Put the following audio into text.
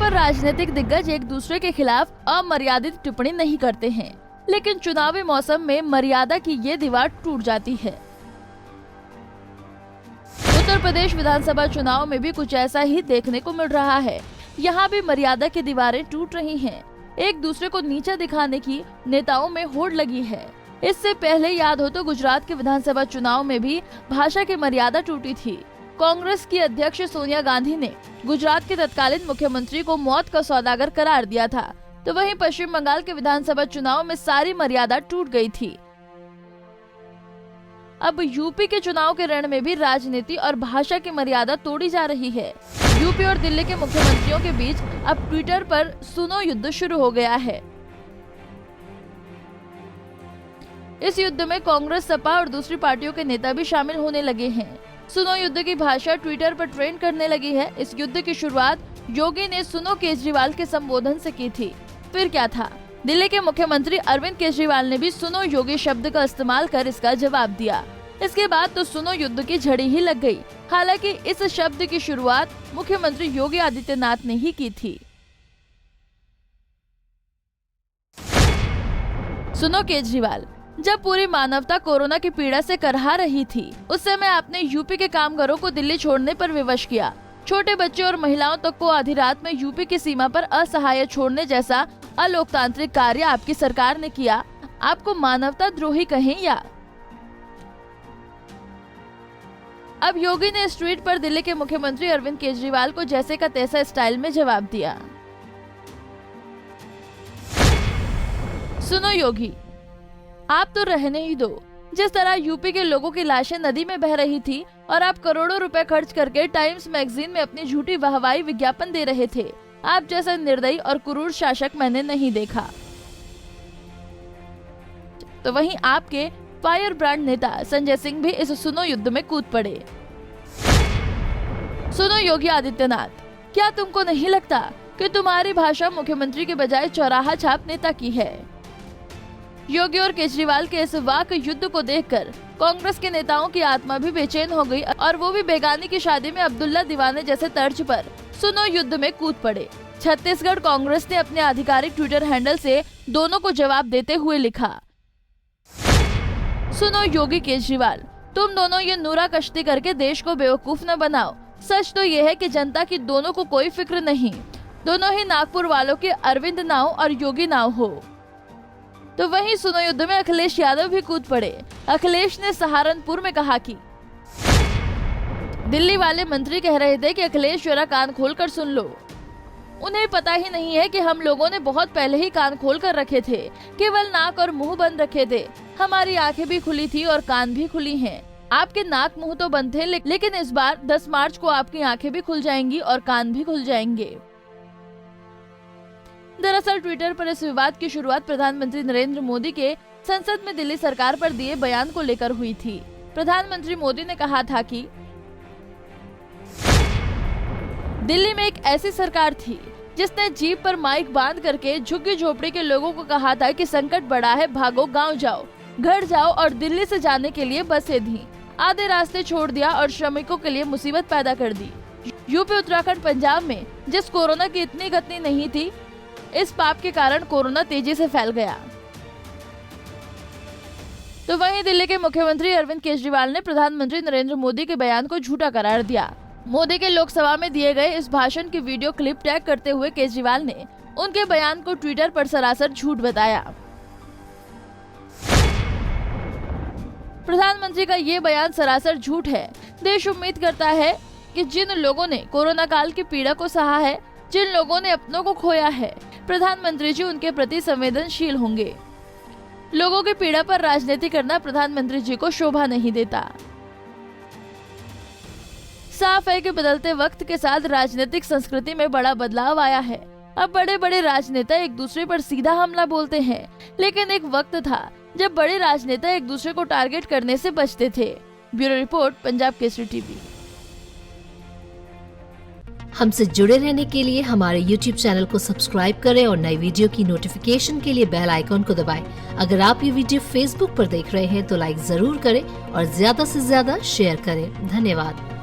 पर राजनीतिक दिग्गज एक दूसरे के खिलाफ अमर्यादित टिप्पणी नहीं करते हैं, लेकिन चुनावी मौसम में मर्यादा की ये दीवार टूट जाती है। उत्तर प्रदेश विधानसभा चुनाव में भी कुछ ऐसा ही देखने को मिल रहा है। यहाँ भी मर्यादा की दीवारें टूट रही हैं। एक दूसरे को नीचा दिखाने की नेताओं में होड़ लगी है। इससे पहले याद हो तो गुजरात के विधानसभा चुनाव में भी भाषा की मर्यादा टूटी थी। कांग्रेस की अध्यक्ष सोनिया गांधी ने गुजरात के तत्कालीन मुख्यमंत्री को मौत का सौदागर करार दिया था, तो वहीं पश्चिम बंगाल के विधानसभा चुनाव में सारी मर्यादा टूट गई थी। अब यूपी के चुनाव के रण में भी राजनीति और भाषा की मर्यादा तोड़ी जा रही है। यूपी और दिल्ली के मुख्यमंत्रियों के बीच अब ट्विटर पर सुनो युद्ध शुरू हो गया है। इस युद्ध में कांग्रेस, सपा और दूसरी पार्टियों के नेता भी शामिल होने लगे हैं। सुनो युद्ध की भाषा ट्विटर पर ट्रेंड करने लगी है। इस युद्ध की शुरुआत योगी ने सुनो केजरीवाल के संबोधन से की थी। फिर क्या था, दिल्ली के मुख्यमंत्री अरविंद केजरीवाल ने भी सुनो योगी शब्द का इस्तेमाल कर इसका जवाब दिया। इसके बाद तो सुनो युद्ध की झड़ी ही लग गई। हालांकि इस शब्द की शुरुआत मुख्यमंत्री योगी आदित्यनाथ ने ही की थी। सुनो केजरीवाल, जब पूरी मानवता कोरोना की पीड़ा से करहा रही थी, उस समय आपने यूपी के कामगारों को दिल्ली छोड़ने पर विवश किया। छोटे बच्चे और महिलाओं तक को आधी रात में यूपी की सीमा पर असहाय छोड़ने जैसा अलोकतांत्रिक कार्य आपकी सरकार ने किया। आपको मानवता द्रोही कहें या? अब योगी ने इस ट्वीट पर दिल्ली के मुख्यमंत्री अरविंद केजरीवाल को जैसे का तैसा स्टाइल में जवाब दिया। सुनो योगी, आप तो रहने ही दो। जिस तरह यूपी के लोगों की लाशें नदी में बह रही थी और आप करोड़ों रुपए खर्च करके टाइम्स मैगजीन में अपनी झूठी वाहवाही विज्ञापन दे रहे थे, आप जैसा निर्दयी और क्रूर शासक मैंने नहीं देखा। तो वहीं आपके फायर ब्रांड नेता संजय सिंह भी इस सुनो युद्ध में कूद पड़े। सुनो योगी आदित्यनाथ, क्या तुमको नहीं लगता कि तुम्हारी भाषा मुख्यमंत्री के बजाय चौराहा छाप नेता की है? योगी और केजरीवाल के इस वाक युद्ध को देखकर कांग्रेस के नेताओं की आत्मा भी बेचैन हो गई और वो भी बेगानी की शादी में अब्दुल्ला दीवाने जैसे तर्ज पर सुनो युद्ध में कूद पड़े। छत्तीसगढ़ कांग्रेस ने अपने आधिकारिक ट्विटर हैंडल से दोनों को जवाब देते हुए लिखा, सुनो योगी केजरीवाल, तुम दोनों ये नूरा कश्ती करके देश को बेवकूफ न बनाओ। सच तो ये है कि जनता की दोनों को कोई फिक्र नहीं। दोनों ही नागपुर वालों के अरविंद नाव और योगी नाव हो। तो वहीं सुनो युद्ध में अखिलेश यादव भी कूद पड़े। अखिलेश ने सहारनपुर में कहा कि दिल्ली वाले मंत्री कह रहे थे कि अखिलेश जरा कान खोलकर सुन लो। उन्हें पता ही नहीं है कि हम लोगों ने बहुत पहले ही कान खोल कर रखे थे, केवल नाक और मुंह बंद रखे थे। हमारी आंखें भी खुली थी और कान भी खुली हैं। आपके नाक मुंह तो बंद थे, लेकिन इस बार 10 मार्च को आपकी आंखें भी खुल जाएंगी और कान भी खुल जाएंगे। दरअसल ट्विटर पर इस विवाद की शुरुआत प्रधानमंत्री नरेंद्र मोदी के संसद में दिल्ली सरकार पर दिए बयान को लेकर हुई थी। प्रधानमंत्री मोदी ने कहा था कि दिल्ली में एक ऐसी सरकार थी जिसने जीप पर माइक बांध करके झुग्गी झोपड़ी के लोगों को कहा था कि संकट बड़ा है, भागो, गांव जाओ, घर जाओ, और दिल्ली से जाने के लिए बसें दी। आधे रास्ते छोड़ दिया और श्रमिकों के लिए मुसीबत पैदा कर दी। यूपी, उत्तराखंड, पंजाब में जिस कोरोना की इतनी गति नहीं थी, इस पाप के कारण कोरोना तेजी से फैल गया। तो वहीं दिल्ली के मुख्यमंत्री अरविंद केजरीवाल ने प्रधानमंत्री नरेंद्र मोदी के बयान को झूठा करार दिया। मोदी के लोकसभा में दिए गए इस भाषण की वीडियो क्लिप टैग करते हुए केजरीवाल ने उनके बयान को ट्विटर पर सरासर झूठ बताया। प्रधानमंत्री का ये बयान सरासर झूठ है। देश उम्मीद करता है कि जिन लोगों ने कोरोना काल की पीड़ा को सहा है, जिन लोगों ने अपनों को खोया है, प्रधानमंत्री जी उनके प्रति संवेदनशील होंगे। लोगों की पीड़ा पर राजनीति करना प्रधानमंत्री जी को शोभा नहीं देता। साफ है कि बदलते वक्त के साथ राजनीतिक संस्कृति में बड़ा बदलाव आया है। अब बड़े बड़े राजनेता एक दूसरे पर सीधा हमला बोलते हैं, लेकिन एक वक्त था जब बड़े राजनेता एक दूसरे को टारगेट करने से बचते थे। Bureau report, Punjab Kesari TV. हमसे जुड़े रहने के लिए हमारे YouTube चैनल को सब्सक्राइब करें और नई वीडियो की नोटिफिकेशन के लिए बेल आइकॉन को दबाएं। अगर आप ये वीडियो Facebook पर देख रहे हैं तो लाइक जरूर करें और ज्यादा से ज्यादा शेयर करें। धन्यवाद।